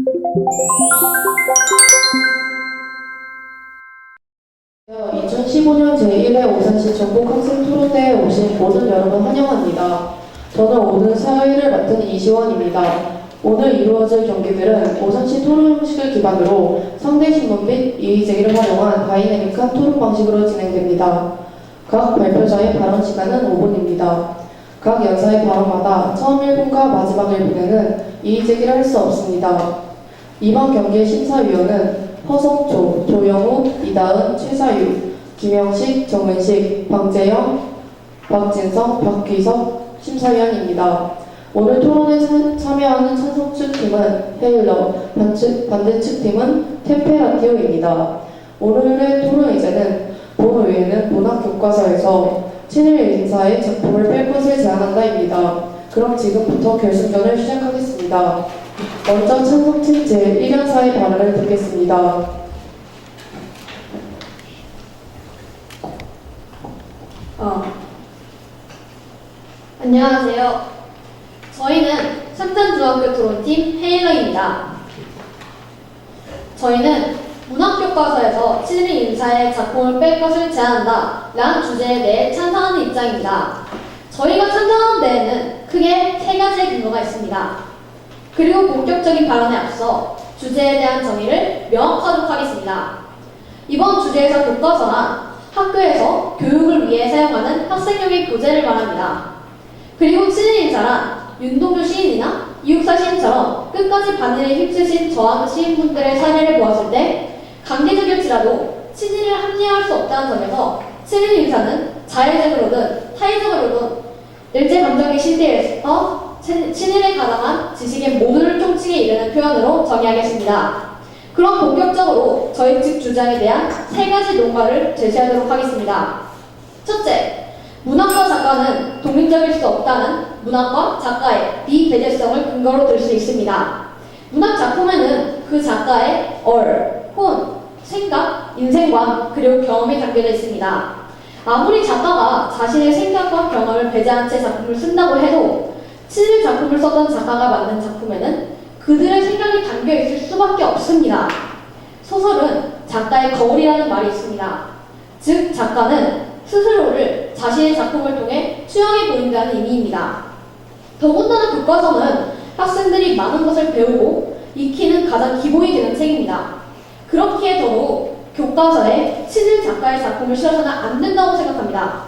(2015년 제1회 오산시 전국학생토론대회에 오신 모든 여러분 환영합니다. 저는 오늘 사회를 맡은 이시원입니다. 오늘 이루어질 경기들은 오산시 토론 형식을 기반으로 상대 신문 및 이의제기를 활용한 다이내믹한 토론 방식으로 진행됩니다. 각 발표자의 발언 시간은 5분입니다. 각 연사의 발언마다 처음 1분과 마지막 1분에는 이의제기를 할 수 없습니다. 이번 경기의 심사위원은 허성초, 조영우, 이다은, 최사유, 김영식, 정은식, 방재영, 박진성, 박귀석 심사위원입니다. 오늘 토론에 참여하는 찬성측 팀은 헤일러, 반대측 팀은 템페라티오입니다. 오늘의 토론 의제는 본 의회는 문학교과서에서 친일 인사의 작품을 뺄 것을 제안한다입니다. 그럼 지금부터 결승전을 시작하겠습니다. 먼저 찬성팀 제1연사의 발언을 듣겠습니다. 안녕하세요. 저희는 삼산중학교 토론팀 헤일러입니다. 저희는 문학교과서에서 친일 인사의 작품을 뺄 것을 제안한다 라는 주제에 대해 찬성하는 입장입니다. 저희가 찬성하는 데에는 크게 세 가지의 근거가 있습니다. 그리고 본격적인 발언에 앞서 주제에 대한 정의를 명확하도록 하겠습니다. 이번 주제에서 교과서나 학교에서 교육을 위해 사용하는 학생용의 교재를 말합니다. 그리고 친일 인사란 윤동주 시인이나 이육사 시인처럼 끝까지 반일에 힘쓰신 저항 시인분들의 사례를 보았을 때 강제적일지라도 친일을 합리화할 수 없다는 점에서 친일 인사는 자의적으로든 타의적으로든 일제감정의 시대에서 친일에 가담한 지식인 모두를 총칭해 이르는 표현으로 정의하겠습니다. 그럼 본격적으로 저희 측 주장에 대한 세 가지 논가를 제시하도록 하겠습니다. 첫째, 문학과 작가는 독립적일 수 없다는 문학과 작가의 비배제성을 근거로 들 수 있습니다. 문학 작품에는 그 작가의 혼, 생각, 인생관, 그리고 경험이 담겨져 있습니다. 아무리 작가가 자신의 생각과 경험을 배제한 채 작품을 쓴다고 해도 친일 작품을 썼던 작가가 만든 작품에는 그들의 생각이 담겨있을 수밖에 없습니다. 소설은 작가의 거울이라는 말이 있습니다. 즉 작가는 스스로를 자신의 작품을 통해 투영해 보인다는 의미입니다. 더군다나 교과서는 학생들이 많은 것을 배우고 익히는 가장 기본이 되는 책입니다. 그렇기에 더욱 교과서에 친일 작가의 작품을 실어서는 안 된다고 생각합니다.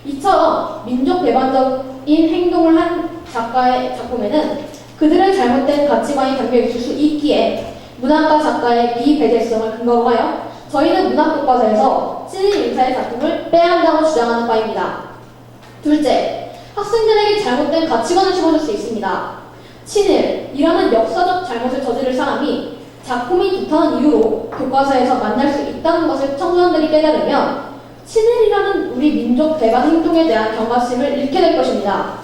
이처럼 민족 배반적인 행동을 한 작가의 작품에는 그들의 잘못된 가치관이 담겨있을 수 있기에 문학과 작가의 비배제성을 근거로 하여 저희는 문학교과서에서 친일 인사의 작품을 빼야 한다고 주장하는 바입니다. 둘째, 학생들에게 잘못된 가치관을 심어줄 수 있습니다. 친일이라는 역사적 잘못을 저지를 사람이 작품이 좋다는 이유로 교과서에서 만날 수 있다는 것을 청소년들이 깨달으면 친일이라는 우리 민족 배반 행동에 대한 경각심을 잃게 될 것입니다.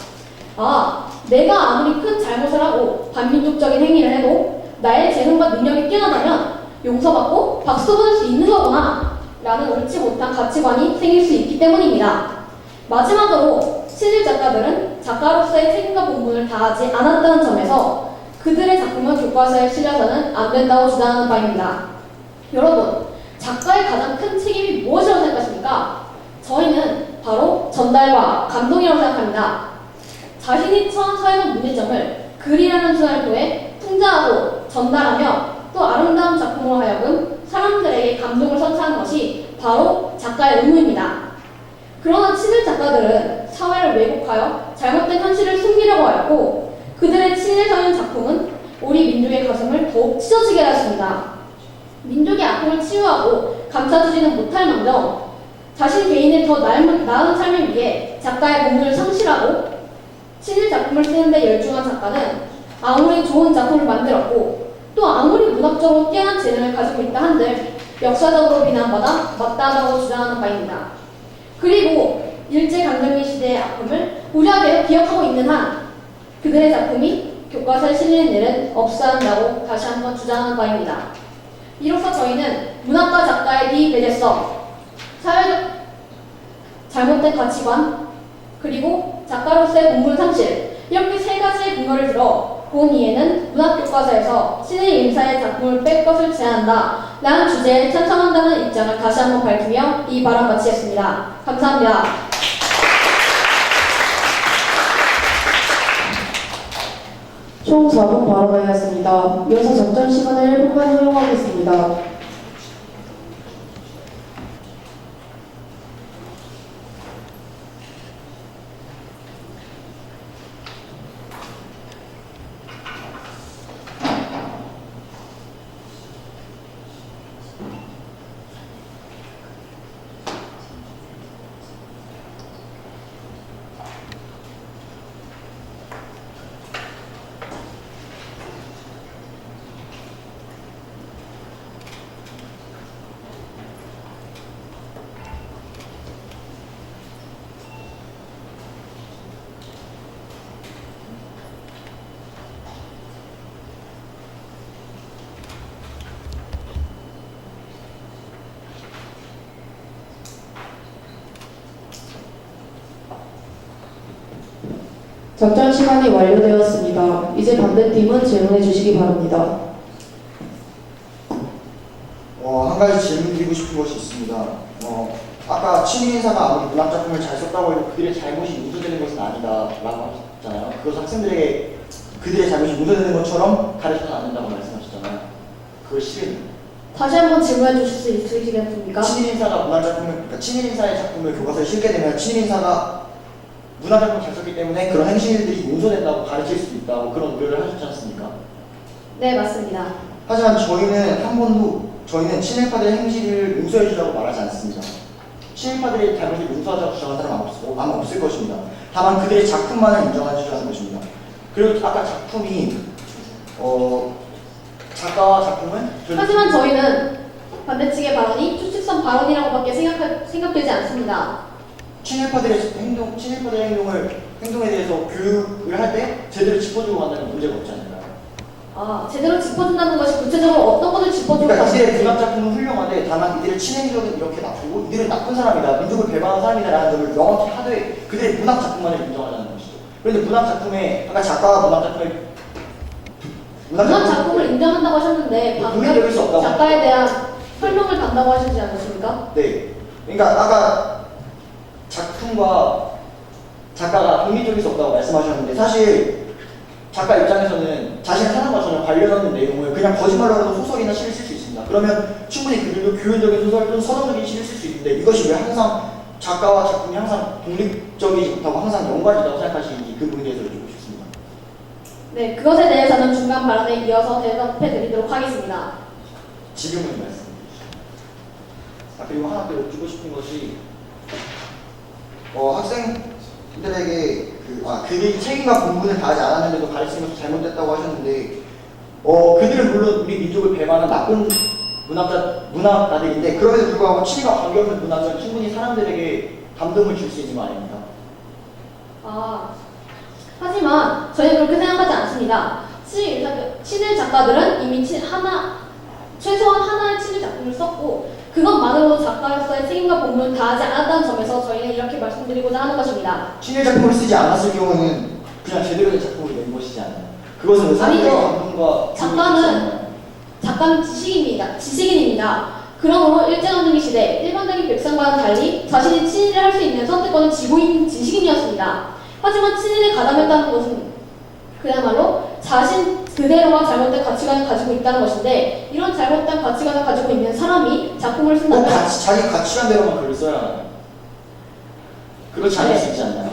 내가 아무리 큰 잘못을 하고 반민족적인 행위를 해도 나의 재능과 능력이 뛰어나다면 용서받고 박수 받을 수 있는 거구나 라는 옳지 못한 가치관이 생길 수 있기 때문입니다. 마지막으로 친일 작가들은 작가로서의 책임과 본분을 다하지 않았다는 점에서 그들의 작품은 교과서에 실려서는 안 된다고 주장하는 바입니다. 여러분, 작가의 가장 큰 책임이 무엇이라고 생각하십니까? 저희는 바로 전달과 감동이라고 생각합니다. 자신이 처음 사용한 문의점을 글이라는 수단을 통해 풍자하고 전달하며 또 아름다운 작품으로 하여금 사람들에게 감동을 선사하는 것이 바로 작가의 의무입니다. 그러나 친일 작가들은 사회를 왜곡하여 잘못된 현실을 숨기려고 하였고 그들의 친일적인 작품은 우리 민족의 가슴을 더욱 찢어지게 하였습니다. 민족의 아픔을 치유하고 감싸주지는 못할 망정 자신 개인의 더 나은 삶을 위해 작가의 본분을 상실하고 친일 작품을 쓰는데 열중한 작가는 아무리 좋은 작품을 만들었고 또 아무리 문학적으로 뛰어난 재능을 가지고 있다 한들 역사적으로 비난받아 마땅하다고 주장하는 바입니다. 그리고 일제강점기 시대의 아픔을 우리가 계속 기억하고 있는 한 그들의 작품이 교과서에 실리는 일은 없어야 한다고 다시 한번 주장하는 바입니다. 이로써 저희는 문학과 작가의 비배제성, 사회적 잘못된 가치관, 그리고 작가로서의 본분 상실 이렇게 세 가지의 근거를 들어 본이에는 문학교과서에서 신의 인사의 작품을 뺄 것을 제안한다 라는 주제에 찬성한다는 입장을 다시 한번 밝히며 이 발언 마치겠습니다. 감사합니다. 총 4분 발언하였습니다. 이어서 적절 시간을 1분간 허용하겠습니다. 적절 시간이 완료되었습니다. 이제 반대팀은 질문해 주시기 바랍니다. 한 가지 질문 드리고 싶은 것이 있습니다. 아까 친인사가 아무리 문학작품을 잘 썼다고 해도 그들의 잘못이 용서되는 것은 아니다라고 하셨잖아요. 그것은 학생들에게 그들의 잘못이 용서되는 것처럼 가르쳐서는 안 된다고 말씀하셨잖아요. 그걸 싫으면 다시 한번 질문해 주실 수 있으시겠습니까? 친인사가 그러니까 친인사의 작품을 교과서에 실게 되면 친인사가 문학작품을 잘 썼기 때문에 그런 행실들이 용서된다고 가르칠 수도 있다고 그런 우려를 하셨지 않습니까? 네, 맞습니다. 하지만 저희는 친일파들의 행실을 용서해주자고 말하지 않습니다. 친일파들의 잘못을 용서하자고 주장하는 사람은 아마 없을 것입니다. 다만 그들의 작품만을 인정해주자는 것입니다. 그리고 아까 작품이 작가와 작품은 하지만 저희는 반대측의 발언이 추측성 발언이라고밖에 생각되지 않습니다. 친일파들의 행동에 대해서 교육을 할 때 제대로 짚어주고 간다면 문제가 없지 않을까요? 제대로 짚어준다는 것이 구체적으로 어떤 것을 짚어주고 그러니까 이들의 가는지. 문학작품은 훌륭하되 다만 이들의 친행력은 이렇게 나쁘고 이들은 나쁜 사람이다, 민족을 배반한 사람이다라는 점을 명확히 하되 그들의 문학작품만을 인정하자는 것이죠. 그런데 문학작품에 아까 작가가 문학작품을 인정한다고 하셨는데 독립적일 수 없다고 작가에 대한 설명을 단다고 하시지 않으십니까? 네. 그러니까 아까 작품과 작가가 독립적일 수 없다고 말씀하셨는데 사실 작가 입장에서는 자신의 사상과 전혀 관련 없는 내용을 그냥 거짓말로라도 소설이나 시를 쓸 수 있습니다. 그러면 충분히 그들도 교훈적인 소설 또는 서정적인 시를 쓸 수 있는데 이것이 왜 항상 작가와 작품이 항상 독립적이지 못하고 항상 연관이라고 생각하시는지 그 부분에 대해서 여쭙고 싶습니다. 네, 그것에 대해서는 중간 발언에 이어서 대답해 드리도록 하겠습니다. 지금은 말씀해 주시죠. 그리고 하나 더 여쭙고 싶은 것이 학생들에게 그들이 책임과 본분을 다하지 않았는데도 가르치는 것이 잘못됐다고 하셨는데 그들은 물론 우리 민족을 배반한 나쁜 문학가들인데 그럼에도 불구하고 친일과 관계없는 문학은 충분히 사람들에게 감동을 줄 수 있는 거 아닙니까? 하지만 저희는 그렇게 생각하지 않습니다. 친일 작가들은 이미 최소한 하나의 친일 작품을 썼고 그것만으로도 작가로서의 책임과 본분을 다하지 않았다는 점에서 저희는 이렇게 말씀드리고자 하는 것입니다. 친일 작품을 쓰지 않았을 경우에는 그냥 제대로 된 작품을 낸 것이지 않나요? 그것은 사람들의 감동과 작가는 지식인입니다. 그러므로 일제강점기 시대 일반적인 백성과는 달리 자신이 친일을 할 수 있는 선택권을 쥐고 있는 지식인이었습니다. 하지만 친일에 가담했다는 것은 그야말로 자신 그대로와 잘못된 가치관을 가지고 있다는 것인데 이런 잘못된 가치관을 가지고 있는 사람이 작품을 쓴다면 자기 가치관대로만 글을 써야 하나요? 그렇지 않을 수 있지 않나요?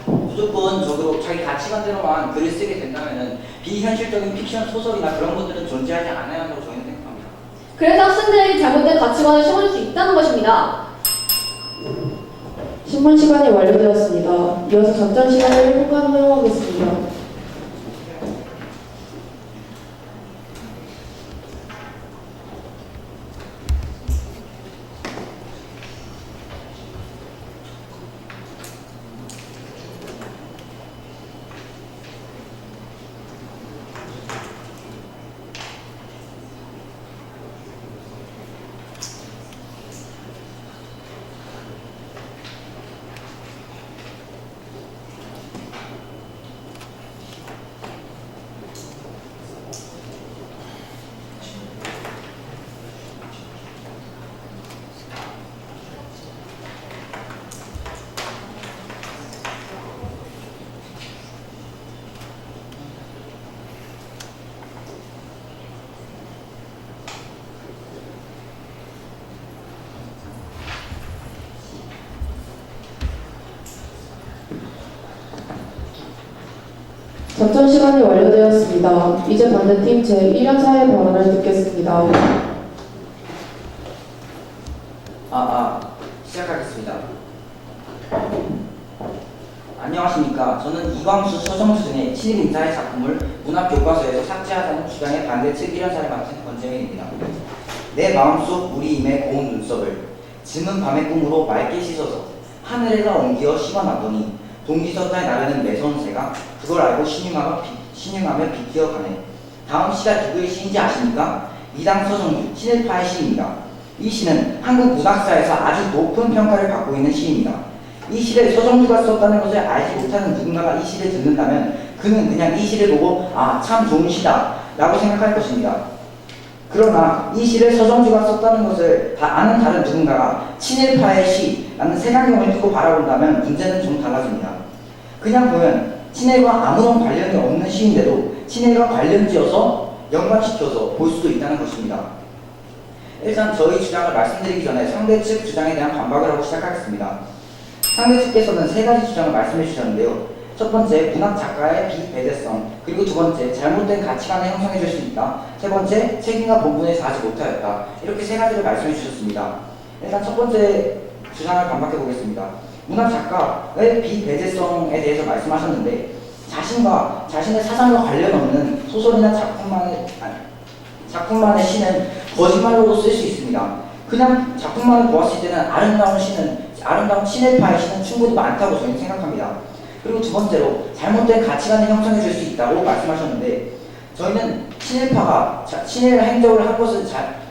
무조건적으로 자기 가치관대로만 글을 쓰게 된다면은 비현실적인 픽션 소설이나 그런 것들은 존재하지 않아야 한다고 저희는 생각합니다. 그래서 학생들에게 잘못된 가치관을 심어줄 수 있다는 것입니다. 신문 시간이 완료되었습니다. 이어서 적절 시간을 1분간 허용하겠습니다. 작전 시간이 완료되었습니다. 이제 반대팀 제1연 사회 발언을 듣겠습니다. 시작하겠습니다. 안녕하십니까. 저는 이광수, 서정수 등의 친일 인사의 작품을 문학교과서에서 삭제하자는 주장에 반대 측 1연 사회 맡은 권재민입니다. 내 마음속 우리임의 고운 눈썹을 즈는 밤의 꿈으로 맑게 씻어서 하늘에다 옮겨 심어놨더니 동기서자에 나르는 매서운 새가 그걸 알고 신용하며 비키어 가네. 다음 시가 누구의 시인지 아십니까? 미당 서정주, 친일파의 시입니다. 이 시는 한국 문학사에서 아주 높은 평가를 받고 있는 시입니다. 이 시를 서정주가 썼다는 것을 알지 못하는 누군가가 이 시를 듣는다면 그는 그냥 이 시를 보고 참 좋은 시다 라고 생각할 것입니다. 그러나 이 시를 서정주가 썼다는 것을 아는 다른 누군가가 친일파의 시라는 색안경을 끼고 바라본다면 문제는 좀 달라집니다. 그냥 보면 친일과 아무런 관련이 없는 시인데도 친일과 관련지어서 연관시켜서 볼 수도 있다는 것입니다. 일단 저희 주장을 말씀드리기 전에 상대 측 주장에 대한 반박을 하고 시작하겠습니다. 상대 측께서는 세 가지 주장을 말씀해 주셨는데요. 첫 번째, 문학 작가의 비배제성, 그리고 두 번째, 잘못된 가치관을 형성해 줄 수 있다. 세 번째, 책임과 본분에 다하지 못하였다. 이렇게 세 가지를 말씀해 주셨습니다. 일단 첫 번째 주장을 반박해 보겠습니다. 문학 작가의 비배제성에 대해서 말씀하셨는데 자신과 자신의 사상과 관련 없는 소설이나 작품만의 시는 거짓말로도 쓸 수 있습니다. 그냥 작품만을 보았을 때는 아름다운 친일파의 시는 충분히 많다고 저희는 생각합니다. 그리고 두 번째로 잘못된 가치관을 형성해 줄 수 있다고 말씀하셨는데 저희는 친일파가 친일 행적을 한 것은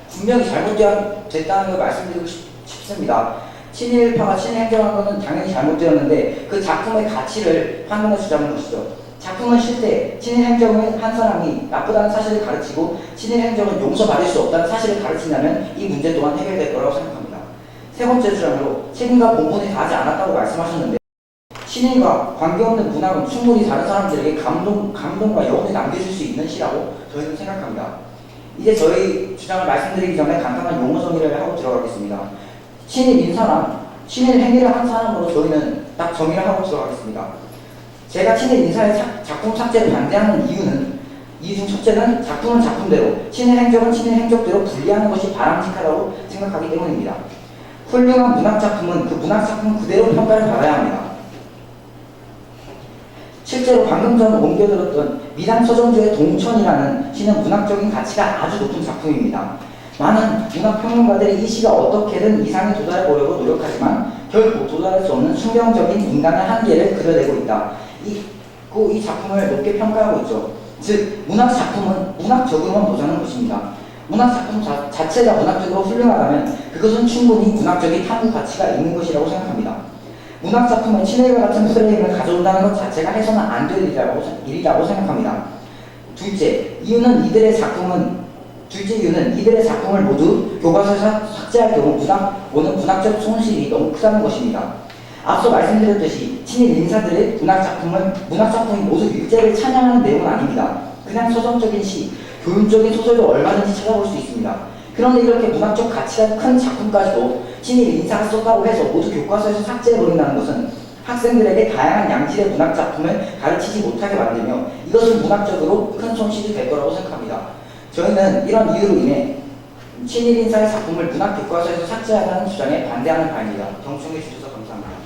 분명히 잘못됐다는 걸 말씀드리고 싶습니다. 친일파가 친일 행적을 한 것은 당연히 잘못되었는데 그 작품의 가치를 판단해 주자는 것이죠. 작품은 실제 친일 행적을 한 사람이 나쁘다는 사실을 가르치고 친일 행적은 용서받을 수 없다는 사실을 가르친다면 이 문제 또한 해결될 거라고 생각합니다. 세 번째 주장으로 책임과 본분에 다하지 않았다고 말씀하셨는데 친일과 관계없는 문학은 충분히 다른 사람들에게 감동과 여운을 남겨줄 수 있는 시라고 저희는 생각합니다. 이제 저희 주장을 말씀드리기 전에 간단한 용어 정의를 하고 들어가겠습니다. 친일 인사란 친일 행위를 한 사람으로 저희는 딱 정의를 하고 들어가겠습니다. 제가 친일 인사의 작품 삭제를 반대하는 이유 중 첫째는 작품은 작품대로, 친일 행적은 친일 행적대로 분리하는 것이 바람직하다고 생각하기 때문입니다. 훌륭한 문학 작품은 그 문학 작품 그대로 평가를 받아야 합니다. 실제로 방금 전 옮겨들었던 미당 서정주의 동천이라는 시는 문학적인 가치가 아주 높은 작품입니다. 많은 문학평론가들이 이 시가 어떻게든 이상에 도달해 보려고 노력하지만 결국 도달할 수 없는 숙명적인 인간의 한계를 그려내고 있다. 이 작품을 높게 평가하고 있죠. 즉 문학 작품은 문학적으로만 보자는 것입니다. 문학 작품 자체가 문학적으로 훌륭하다면 그것은 충분히 문학적인 탐구 가치가 있는 것이라고 생각합니다. 문학 작품은 친일과 같은 프레임을 가져온다는 것 자체가 해서는 안 될 일이라고 생각합니다. 둘째 이유는 이들의 작품을 모두 교과서에서 삭제할 경우 오는 문학적 손실이 너무 크다는 것입니다. 앞서 말씀드렸듯이 친일 인사들의 문학 작품이 모두 일제를 찬양하는 내용은 아닙니다. 그냥 서정적인 시, 교훈적인 소설도 얼마든지 찾아볼 수 있습니다. 그런데 이렇게 문학적 가치가 큰 작품까지도 친일 인사가 썼다고 해서 모두 교과서에서 삭제해버린다는 것은 학생들에게 다양한 양질의 문학 작품을 가르치지 못하게 만들며 이것은 문학적으로 큰 손실이 될 거라고 생각합니다. 저희는 이런 이유로 인해 친일 인사의 작품을 문학 교과서에서 삭제하자는 주장에 반대하는 바입니다. 경청해 주셔서 감사합니다.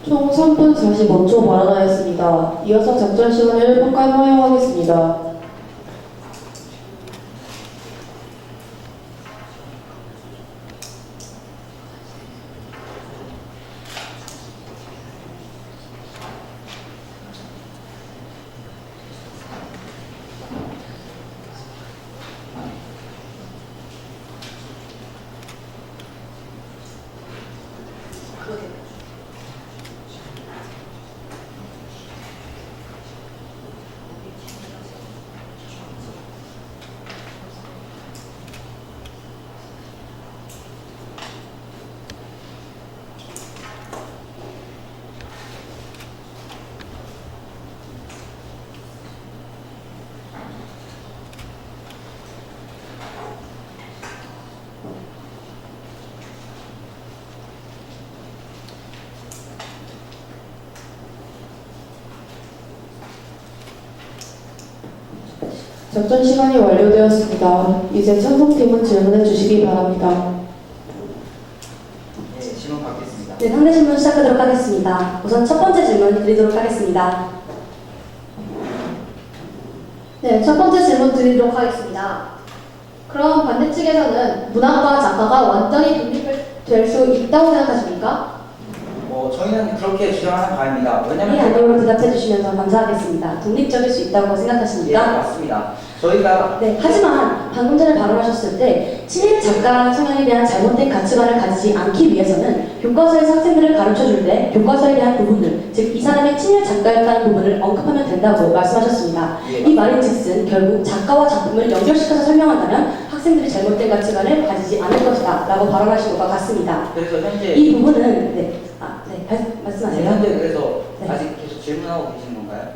총 3분 45초 발언하였습니다. 이어서 작전 시간을 1분간 허용하겠습니다. 작전 시간이 완료되었습니다. 이제 찬성팀은 질문해 주시기 바랍니다. 네, 질문 받겠습니다. 네, 상대 질문 시작하도록 하겠습니다. 우선 첫 번째 질문 드리도록 하겠습니다. 네, 첫 번째 질문 드리도록 하겠습니다. 그럼 반대 측에서는 문학과 작가가 완전히 독립될 수 있다고 생각하십니까? 저희는 그렇게 주장하는 바입니다. 네, 왜냐면 아니오로 대답해 주시면서 감사하겠습니다. 독립적일 수 있다고 예, 생각하십니까? 맞습니다. 저희가 네, 하지만 방금 전에 발언하셨을 때 친일 작가 성향에 대한 잘못된 가치관을 가지지 않기 위해서는 교과서에서 학생들을 가르쳐줄 때 교과서에 대한 부분들, 즉 이 사람이 친일 작가였다는 부분을 언급하면 된다고 말씀하셨습니다. 예, 이 말인 즉슨 결국 작가와 작품을 연결시켜서 설명한다면 학생들이 잘못된 가치관을 가지지 않을 것이다 라고 발언하신 것과 같습니다. 그래서 현재 이 부분은 말씀하세요. 현재 그래서 네. 아직 계속 질문하고 계신 건가요?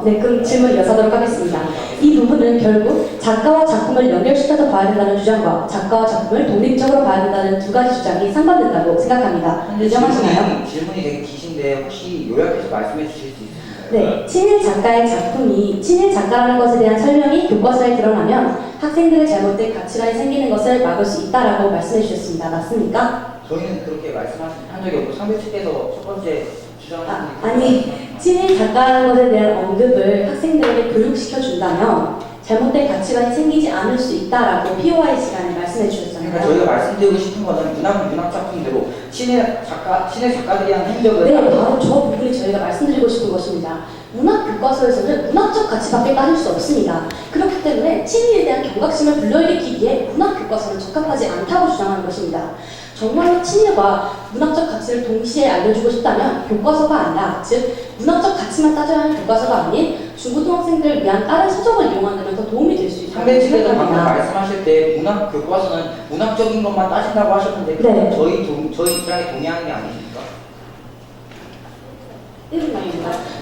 네, 그럼 질문 이어서도록 하겠습니다. 이 부분은 결국 작가와 작품을 연결시켜서 봐야 된다는 주장과 작가와 작품을 독립적으로 봐야 된다는 두 가지 주장이 상반된다고 생각합니다. 현재 인정하시나요? 질문이 되게 기신데 혹시 요약해서 말씀해 주실 수 있으신가요? 네, 친일 작가의 작품이 친일 작가라는 것에 대한 설명이 교과서에 드러나면 학생들의 잘못된 가치관이 생기는 것을 막을 수 있다라고 말씀해 주셨습니다. 맞습니까? 저희는 그렇게 말씀한 적이 없고 상대 측에서 첫 번째 주장하신 아니, 친일 작가라는 것에 대한 언급을 학생들에게 교육시켜 준다면 잘못된 가치관이 생기지 않을 수 있다라고 POI 시간에 말씀해 주셨잖아요. 그러니까 저희가 말씀드리고 싶은 거는 문학 작품대로 친일 작가들이 한 행적을 네, 바로 저 부분이 저희가 말씀드리고 싶은 것입니다. 문학 교과서에서는 문학적 가치밖에 따질 수 없습니다. 그렇기 때문에 친일에 대한 경각심을 불러일으키기에 문학 교과서는 적합하지 않다고 주장하는 것입니다. 정말로 친일과 문학적 가치를 동시에 알려주고 싶다면 교과서가 아니라, 즉 문학적 가치만 따져야 하는 교과서가 아닌 중고등학생들을 위한 다른 서적을 이용한다면 더 도움이 될 수 있다고 상대 측에서 방금 생각합니다. 말씀하실 때 문학 교과서는 문학적인 것만 따진다고 하셨는데 네. 저희 입장에 동의하는 게 아니십니까?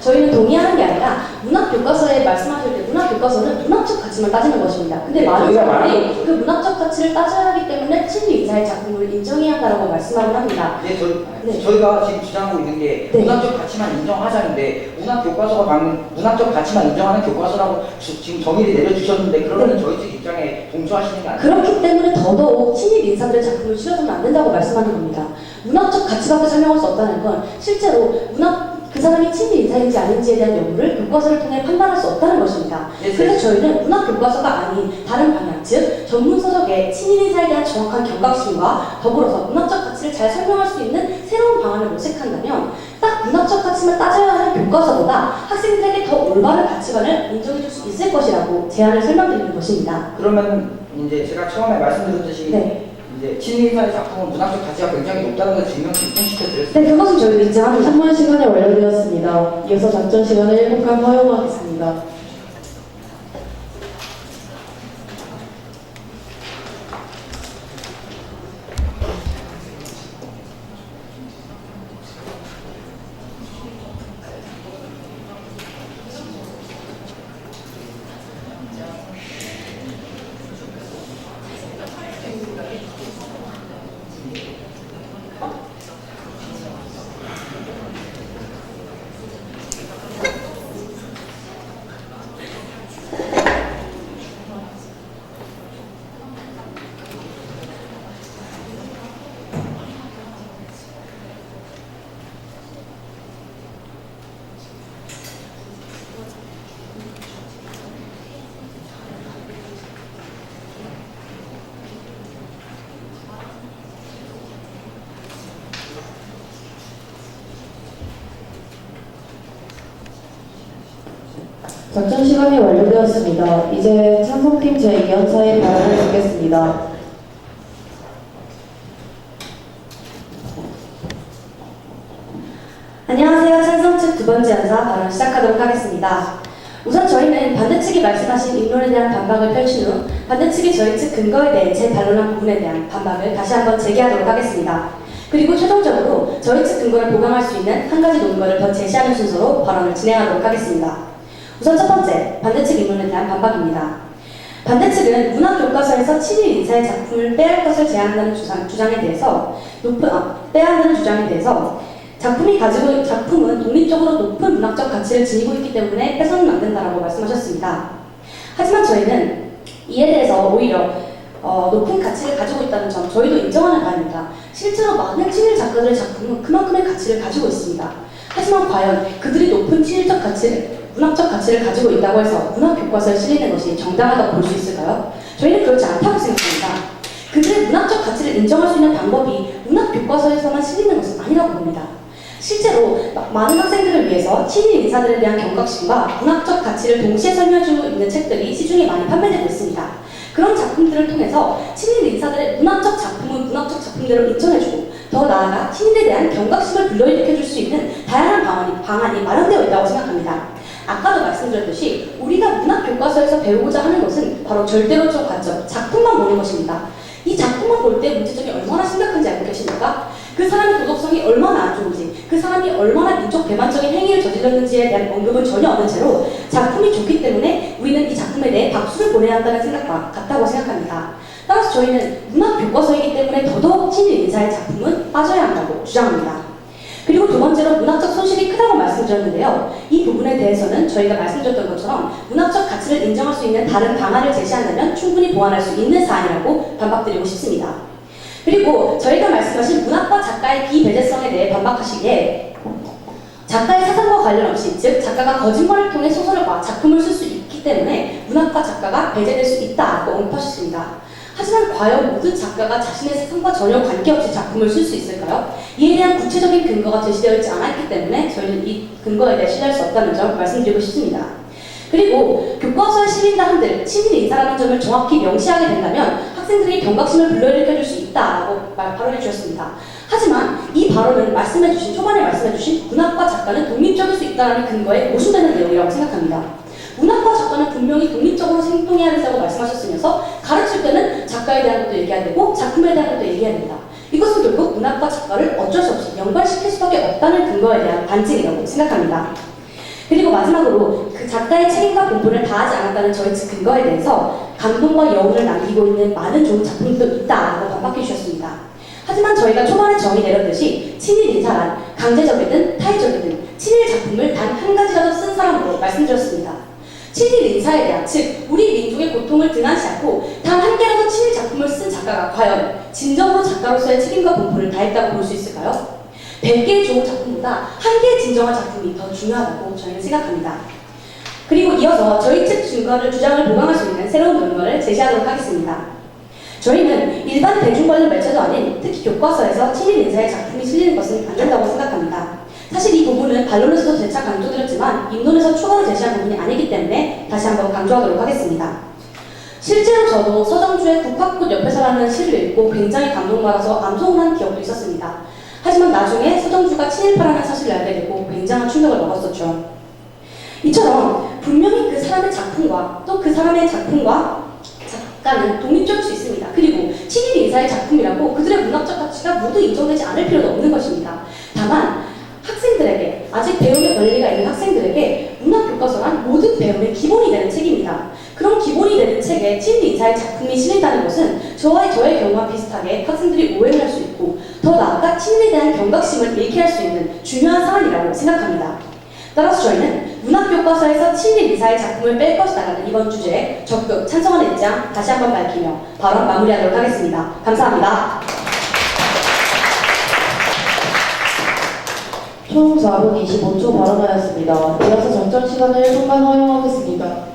저희는 동의하는 게 아니라 문학 교과서에 말씀하실 때 문학 교과서는 문학적 가치만 따지는 것입니다. 근데 네, 많은 저희가 사람들이 말하는 거죠. 그 문학적 가치를 따져야 하기 때문에 친일 인사의 작품을 인정해야 한다고 말씀하곤 합니다. 네, 네. 저희가 지금 주장하고 있는 게 네. 문학적 가치만 인정하자는데 문학 교과서가 방금 문학적 가치만 인정하는 교과서라고 지금 정의를 내려주셨는데 그러면 저희 측 입장에 동조하시는 게 아니에요? 그렇기 때문에 더더욱 친일 인사들의 작품을 실어주면 안 된다고 말씀하는 겁니다. 문학적 가치밖에 설명할 수 없다는 건 실제로 그 사람이 친일 인사인지 아닌지에 대한 연구를 교과서를 통해 판단할 수 없다는 것입니다. 네, 그래서 네. 저희는 문학 교과서가 아닌 다른 방향, 즉 전문 서적의 친일 인사에 대한 정확한 경각심과 더불어서 문학적 가치를 잘 설명할 수 있는 새로운 방안을 모색한다면 딱 문학적 가치만 따져야 하는 교과서보다 학생들에게 더 올바른 가치관을 인정해 줄 수 있을 것이라고 제안을 설명드리는 것입니다. 그러면 이제 제가 처음에 말씀드렸듯이 네. 이제 친일사의 작품은 문학적 가치가 굉장히 높다는 걸 증명시켜 드렸습니다. 네, 그것은 저희도 인정합니다. 질문 시간이 완료되었습니다. 이어서 작전 시간을 1분간 허용하겠습니다. 작전 시간이 완료되었습니다. 이제 찬성팀 제2연사의 발언을 듣겠습니다. 안녕하세요. 찬성 측 두 번째 연사 발언 시작하도록 하겠습니다. 우선 저희는 반대측이 말씀하신 입론에 대한 반박을 펼친 후 반대측이 저희 측 근거에 대해 재반론한 부분에 대한 반박을 다시 한번 제기하도록 하겠습니다. 그리고 최종적으로 저희 측 근거를 보강할 수 있는 한 가지 논거를 더 제시하는 순서로 발언을 진행하도록 하겠습니다. 우선 첫 번째, 반대측 입론에 대한 반박입니다. 반대측은 문학 교과서에서 친일 인사의 작품을 빼야 할 것을 제안한다는 주장에 대해서 빼야 한다는 주장에 대해서 작품은 독립적으로 높은 문학적 가치를 지니고 있기 때문에 빼서는 안 된다라고 말씀하셨습니다. 하지만 저희는 이에 대해서 오히려 높은 가치를 가지고 있다는 점 저희도 인정하는 바입니다. 실제로 많은 친일 작가들의 작품은 그만큼의 가치를 가지고 있습니다. 하지만 과연 그들이 높은 친일적 가치를, 문학적 가치를 가지고 있다고 해서 문학 교과서에 실리는 것이 정당하다고 볼 수 있을까요? 저희는 그렇지 않다고 생각합니다. 그들의 문학적 가치를 인정할 수 있는 방법이 문학 교과서에서만 실리는 것은 아니라고 봅니다. 실제로 많은 학생들을 위해서 친일 인사들에 대한 경각심과 문학적 가치를 동시에 설명해주고 있는 책들이 시중에 많이 판매되고 있습니다. 그런 작품들을 통해서 친일 인사들의 문학적 작품은 문학적 작품대로 인정해주고 더 나아가 친일에 대한 경각심을 불러일으켜줄 수 있는 다양한 방안이 마련되어 있다고 생각합니다. 아까도 말씀드렸듯이 우리가 문학 교과서에서 배우고자 하는 것은 바로 절대론적 관점, 작품만 보는 것입니다. 이 작품만 볼 때 문제점이 얼마나 심각한지 알고 계십니까? 그 사람의 도덕성이 얼마나 안 좋은지, 그 사람이 얼마나 민족 배반적인 행위를 저질렀는지에 대한 언급은 전혀 없는 채로 작품이 좋기 때문에 우리는 이 작품에 대해 박수를 보내야 한다는 생각과 같다고 생각합니다. 따라서 저희는 문학 교과서이기 때문에 더더욱 친일 인사의 작품은 빠져야 한다고 주장합니다. 그리고 두 번째로 문학적 손실이 크다고 말씀드렸는데요. 이 부분에 대해서는 저희가 말씀드렸던 것처럼 문학적 가치를 인정할 수 있는 다른 방안을 제시한다면 충분히 보완할 수 있는 사안이라고 반박드리고 싶습니다. 그리고 저희가 말씀하신 문학과 작가의 비배제성에 대해 반박하시기에 작가의 사상과 관련 없이, 즉 작가가 거짓말을 통해 소설과 작품을 쓸 수 있기 때문에 문학과 작가가 배제될 수 있다고 언급하셨습니다. 하지만 과연 모든 작가가 자신의 세상과 전혀 관계없이 작품을 쓸 수 있을까요? 이에 대한 구체적인 근거가 제시되어 있지 않았기 때문에 저희는 이 근거에 대해 신뢰할 수 없다는 점 말씀드리고 싶습니다. 그리고 교과서에 실린다 한들 친일 인사라는 점을 정확히 명시하게 된다면 학생들이 경각심을 불러일으켜줄 수 있다라고 발언해 주셨습니다. 하지만 이 발언은 초반에 말씀해주신 문학과 작가는 독립적일 수 있다는 근거에 모순되는 내용이라고 생각합니다. 문학과 작가는 분명히 독립적으로 행동해야 된다고 말씀하셨으면서 가르칠 때는 작가에 대한 것도 얘기해야 되고 작품에 대한 것도 얘기해야 됩니다. 이것은 결국 문학과 작가를 어쩔 수 없이 연관시킬 수밖에 없다는 근거에 대한 반증이라고 생각합니다. 그리고 마지막으로 그 작가의 책임과 본분을 다하지 않았다는 저희 측 근거에 대해서 감동과 여운을 남기고 있는 많은 좋은 작품도 있다라고 반박해 주셨습니다. 하지만 저희가 초반에 정의 내렸듯이 친일 인사란 강제적이든 타의적이든 친일 작품을 단 한 가지라도 쓴 사람으로 말씀드렸습니다. 친일 인사에 대한, 즉 우리 민족의 고통을 등한시 않고 단 한 개라도 친일 작품을 쓴 작가가 과연 진정으로 작가로서의 책임과 본분을 다했다고 볼 수 있을까요? 100개의 좋은 작품보다 한 개의 진정한 작품이 더 중요하다고 저희는 생각합니다. 그리고 이어서 저희 측 주장을 보강할 수 있는 새로운 논거를 제시하도록 하겠습니다. 저희는 일반 대중 관련 매체도 아닌 특히 교과서에서 친일 인사의 작품이 실리는 것은 안 된다고 생각합니다. 사실 이 부분은 반론에서도 재차 강조드렸지만 입론에서 추가로 제시한 부분이 아니기 때문에 다시 한번 강조하도록 하겠습니다. 실제로 저도 서정주의 국화꽃 옆에서라는 시를 읽고 굉장히 감동받아서 암송을 한 기억도 있었습니다. 하지만 나중에 서정주가 친일파라는 사실을 알게 되고 굉장한 충격을 먹었었죠. 이처럼 분명히 그 사람의 작품과 또 그 사람의 작품과 작가는 독립적일 수 있습니다. 그리고 친일 인사의 작품이라고 그들의 문학적 가치가 모두 인정되지 않을 필요도 없는 것입니다. 다만 학생들에게, 아직 배움의 권리가 있는 학생들에게 문학교과서란 모든 배움의 기본이 되는 책입니다. 그런 기본이 되는 책에 친일 인사의 작품이 실린다는 것은 저의 경우와 비슷하게 학생들이 오해를 할 수 있고 더 나아가 친일에 대한 경각심을 잃게 할 수 있는 중요한 사안이라고 생각합니다. 따라서 저희는 문학교과서에서 친일 인사의 작품을 뺄 것이다라는 이번 주제에 적극 찬성하는 입장 다시 한번 밝히며 발언 마무리하도록 하겠습니다. 감사합니다. 총 4분 25초 발언하였습니다. 이어서 정정 시간을 1분간 허용하겠습니다.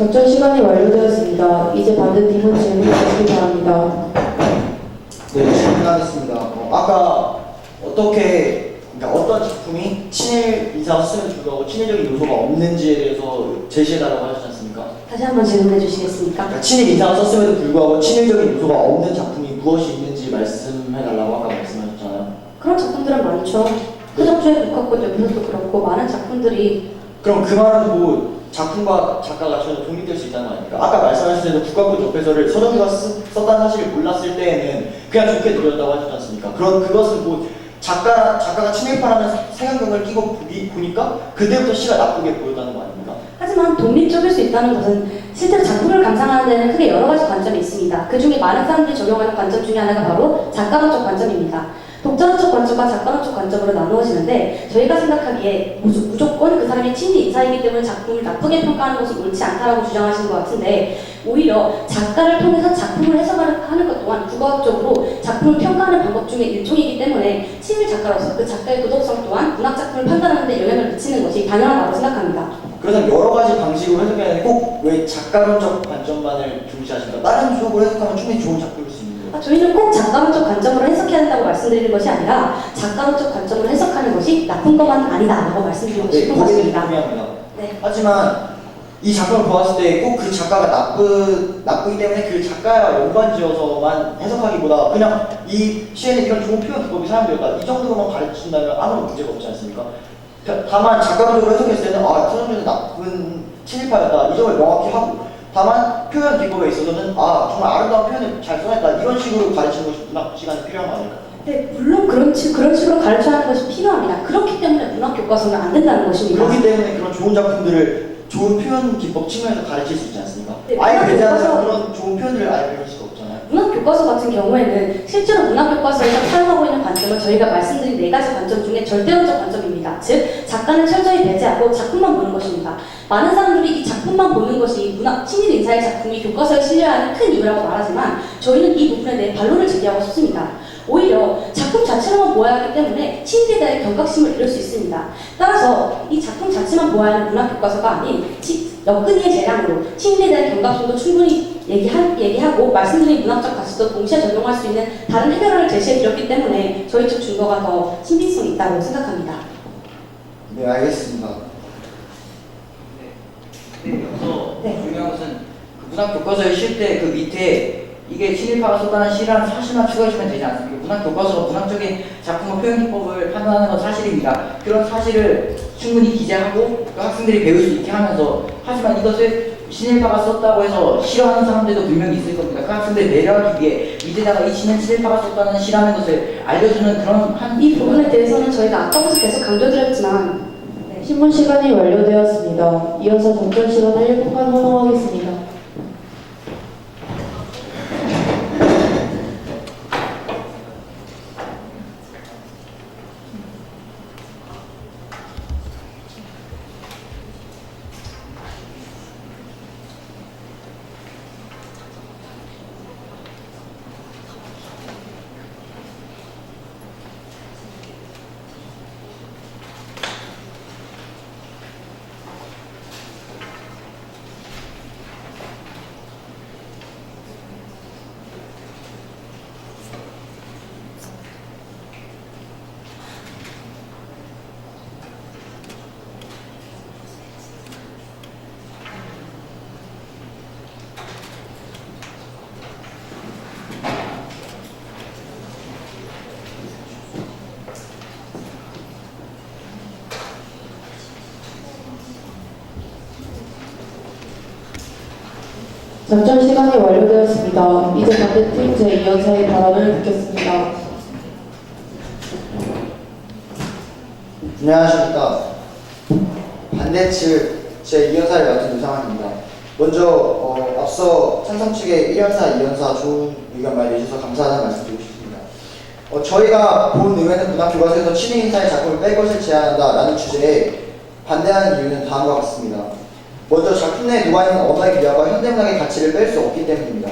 작전 시간이 완료되었습니다. 이제 반대팀은 질문해 주시기 바랍니다. 네, 질문하겠습니다. 아까 그러니까 어떤 작품이 친일 인사가 쓰는 불구하고 친일적인 요소가 없는지에 대해서 제시해달라고 하셨지 않습니까? 다시 한번 질문해 주시겠습니까? 그러니까 친일 인사가 썼음에도 불구하고 친일적인 요소가 없는 작품이 무엇이 있는지 말씀해달라고 아까 말씀하셨잖아요. 그런 작품들은 많죠. 흐정주의 국화꽃 옆에서도 그렇고 많은 작품들이. 그럼 그 말은 뭐 작품과 작가가 전혀 독립될 수 있다는 거 아닙니까? 아까 말씀하신 대로 국가꽃 옆에서를 서정주가 썼다는 사실을 몰랐을 때에는 그냥 좋게 들렸다고 하셨지 않습니까? 그것은 뭐 작가가 친일파라는 색안경을 끼고 보니까 그때부터 시가 나쁘게 보였다는 거 아닙니까? 하지만 독립적일 수 있다는 것은 실제로 작품을 감상하는 데는 크게 여러 가지 관점이 있습니다. 그 중에 많은 사람들이 적용하는 관점 중에 하나가 바로 작가론적 관점입니다. 독자론적 관점과 작가론적 관점으로 나누어지는데 저희가 생각하기에 무조건 그 사람이 친일 인사이기 때문에 작품을 나쁘게 평가하는 것은 옳지 않다라고 주장하시는 것 같은데 오히려 작가를 통해서 작품을 해석하는 것 또한 국어학적으로 작품을 평가하는 방법 중에 일종이기 때문에 친일 작가로서 그 작가의 도덕성 또한 문학 작품을 판단하는 데 영향을 미치는 것이 당연하다고 생각합니다. 그래서 여러 가지 방식으로 해석해야 되는데 꼭 왜 작가론적 관점만을 중시하십니까? 다른 쪽으로 해석하면 충분히 좋은 작품일 수 있는데. 저희는 꼭 작가론적 관점으로 해석해야 한다고 말씀드리는 것이 아니라 작가론적 관점으로 해석하는 것이 나쁜 것만 아니다라고 말씀드리고 싶은 것 같습니다. 동의합니다. 네. 하지만 이 작품을 보았을 때 꼭 그 작가가 나쁘기 때문에 그 작가와 연관지어서만 해석하기보다 그냥 이 시에는 이런 좋은 표현 기법이 사용되었다 이 정도로만 가르친다면 아무런 문제가 없지 않습니까? 다만 작가적으로 해석했을 때는 서정주는 나쁜 친일파였다 이 점을 명확히 하고 다만 표현 기법에 있어서는 정말 아름다운 표현을 잘 써냈다 이런 식으로 가르치는 것이 문학 시간이 필요한 거 아닐까요? 네, 물론 그런 식으로 가르쳐야 하는 것이 필요합니다. 그렇기 때문에 문학 교과서는 안 된다는 것입니다. 그렇기 때문에 그런 좋은 작품들을 좋은 표현 기법 측면에서 가르칠 수 있지 않습니까? 네, 아예 배제 교과서- 않는 그런 좋은 표현들을 아예 배울 수가 없잖아요. 문학 교과서 같은 경우에는 실제로 문학 교과서에서 사용하고 있는 관점은 저희가 말씀드린 네 가지 관점 중에 절대론적 관점입니다. 즉 작가는 철저히 배제하고 작품만 보는 것입니다. 많은 사람들이 이 작품만 보는 것이 친일 인사의 작품이 교과서에 실려야 하는 큰 이유라고 말하지만 저희는 이 부분에 대해 반론을 제기하고 싶습니다. 오히려 작품 자체로만 보아야 하기 때문에 친일에 대한 경각심을 잃을 수 있습니다. 따라서 이 작품 자체만 보아야 하는 문학 교과서가 아닌 역근이의 재량으로 친일에 대한 경각심도 충분히 얘기하고 말씀드린 문학적 가치도 동시에 적용할 수 있는 다른 해결안을 제시해드렸기 때문에 저희 쪽 증거가 더 신빙성이 있다고 생각합니다. 네, 알겠습니다. 여기서 네. 중요한 것은 그 문학 교과서에 실 때 그 밑에 이게 친일파가 썼다는 시라는 사실만 추가해주면 되지 않습니까? 문학 교과서가 문학적인 작품의 표현 기법을 판단하는 건 사실입니다. 그런 사실을 충분히 기재하고 그 학생들이 배울 수 있게 하면서 하지만 이것을 친일파가 썼다고 해서 싫어하는 사람들도 분명히 있을 겁니다. 그 학생들을 배려하기 위해 밑에다가 이 시는 친일파가 썼다는 시라는 것을 알려주는 그런 이 부분에 대해서는 저희가 아까부터 계속 강조드렸지만 신문 시간이 완료되었습니다. 이어서 정전 시간을 1분간 허용하겠습니다. 작전 시간이 완료되었습니다. 이제 반대팀 제2연사의 발언을 듣겠습니다. 안녕하십니까. 반대측 제2연사를 맡은 유상환입니다. 먼저 앞서 찬성 측의 1연사, 2연사 좋은 의견 많이 내주셔서 감사하다는 말씀 드리고 싶습니다. 저희가 본 의회는 문학 교과서에서 친일 인사의 작품을 뺄 것을 제안한다라는 주제에 반대하는 이유는 다음과 같습니다. 먼저 작품 내에 녹아있는 언어의 미학과 현대문학의 가치를 뺄 수 없기 때문입니다.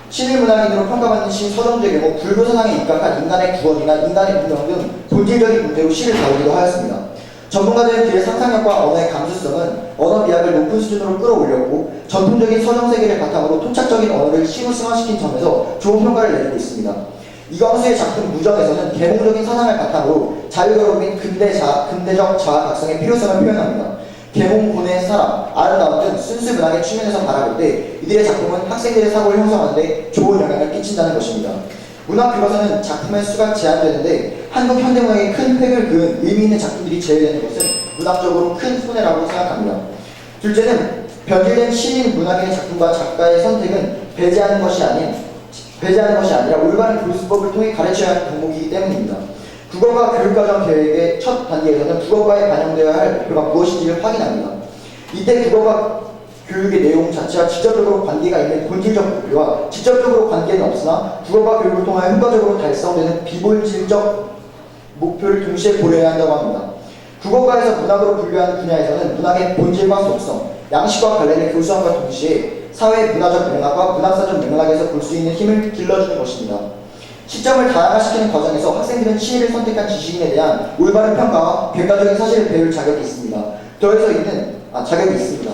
친일 문학인으로 평가받는 시인 서정주의 경우 불교사상에 입각한 인간의 구원이나 인간의 운명 등 본질적인 문제로 시를 다루기도 하였습니다. 전문가들은 그의 상상력과 언어의 감수성은 언어 비약을 높은 수준으로 끌어올렸고 전통적인 서정 세계를 바탕으로 토착적인 언어를 심화시킨 점에서 좋은 평가를 내리고 있습니다. 이광수의 작품 무정에서는 계몽적인 사상을 바탕으로 자유로운 근대적 자아 각성의 필요성을 표현합니다. 계몽, 고뇌, 사랑, 아름다움 등 순수 문학의 측면에서 바라볼 때 이들의 작품은 학생들의 사고를 형성하는 데 좋은 영향을 끼친다는 것입니다. 문학 교과서는 작품의 수가 제한되는데 한국 현대문학에 큰 획을 그은 의미 있는 작품들이 제외되는 것은 문학적으로 큰 손해라고 생각합니다. 둘째는 변질된 시민 문학인의 작품과 작가의 선택은 배제하는 것이 아니라 올바른 교수법을 통해 가르쳐야 하는 덕목이기 때문입니다. 국어과 교육과정 계획의 첫 단계에서는 국어과에 반영되어야 할 목표가 무엇인지를 확인합니다. 이때 국어과 교육의 내용 자체와 직접적으로 관계가 있는 본질적 목표와 직접적으로 관계는 없으나 국어과 교육을 통하여 효과적으로 달성되는 비본질적 목표를 동시에 고려해야 한다고 합니다. 국어과에서 문학으로 분류하는 분야에서는 문학의 본질과 속성, 양식과 관련의 교수함과 동시에 사회 문화적 맥락과 문학사적 맥락에서 볼 수 있는 힘을 길러주는 것입니다. 시점을 다양화시키는 과정에서 학생들은 시를 선택한 지식인에 대한 올바른 평가와 객관적인 사실을 배울 자격이 있습니다. 자격이 있습니다.